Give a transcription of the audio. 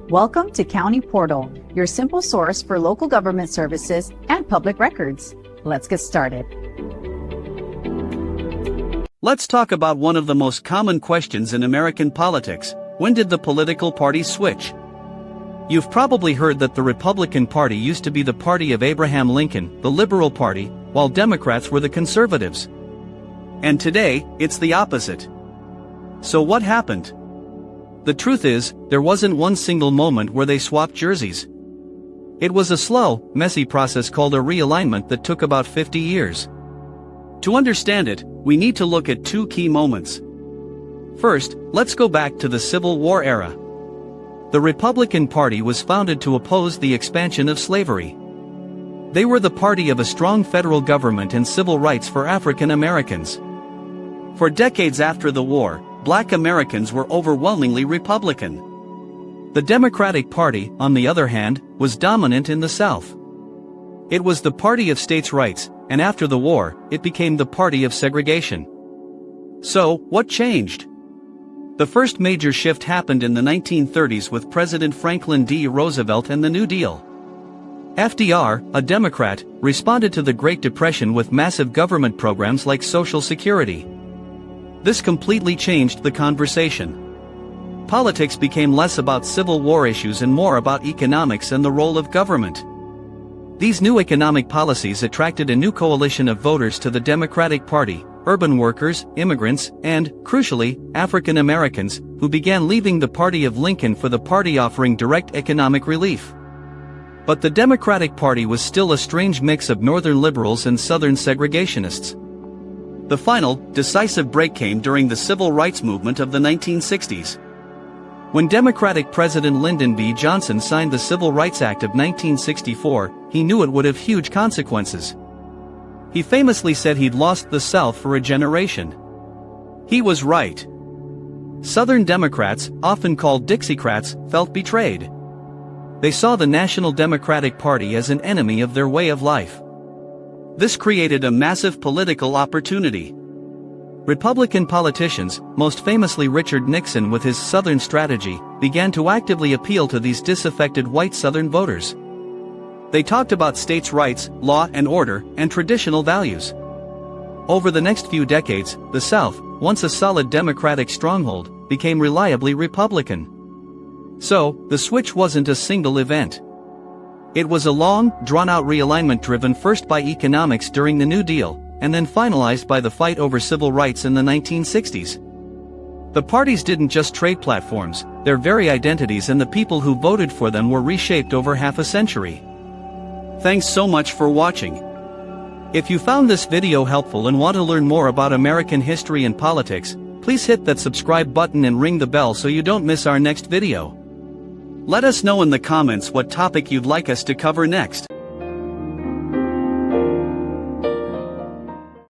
Welcome to County Portal, your simple source for local government services and public records. Let's get started. Let's talk about one of the most common questions in American politics. When did the political parties switch? You've probably heard that the Republican Party used to be the party of Abraham Lincoln, the Liberal Party, while Democrats were the conservatives. And today, it's the opposite. So what happened? The truth is, there wasn't one single moment where they swapped jerseys. It was a slow, messy process called a realignment that took about 50 years. To understand it, we need to look at two key moments. First, let's go back to the Civil War era. The Republican Party was founded to oppose the expansion of slavery. They were the party of a strong federal government and civil rights for African Americans. For decades after the war, Black Americans were overwhelmingly Republican. The Democratic Party, on the other hand, was dominant in the South. It was the party of states' rights, and after the war, it became the party of segregation. So, what changed? The first major shift happened in the 1930s with President Franklin D. Roosevelt and the New Deal. FDR, a Democrat, responded to the Great Depression with massive government programs like Social Security. This completely changed the conversation. Politics became less about Civil War issues and more about economics and the role of government. These new economic policies attracted a new coalition of voters to the Democratic Party: urban workers, immigrants, and, crucially, African Americans, who began leaving the party of Lincoln for the party offering direct economic relief. But the Democratic Party was still a strange mix of Northern liberals and Southern segregationists. The final, decisive break came during the Civil Rights Movement of the 1960s. When Democratic President Lyndon B. Johnson signed the Civil Rights Act of 1964, he knew it would have huge consequences. He famously said he'd lost the South for a generation. He was right. Southern Democrats, often called Dixiecrats, felt betrayed. They saw the National Democratic Party as an enemy of their way of life. This created a massive political opportunity. Republican politicians, most famously Richard Nixon with his Southern strategy, began to actively appeal to these disaffected white Southern voters. They talked about states' rights, law and order, and traditional values. Over the next few decades, the South, once a solid Democratic stronghold, became reliably Republican. So, the switch wasn't a single event. It was a long, drawn-out realignment driven first by economics during the New Deal, and then finalized by the fight over civil rights in the 1960s. The parties didn't just trade platforms, their very identities and the people who voted for them were reshaped over half a century. Thanks so much for watching. If you found this video helpful and want to learn more about American history and politics, please hit that subscribe button and ring the bell so you don't miss our next video. Let us know in the comments what topic you'd like us to cover next.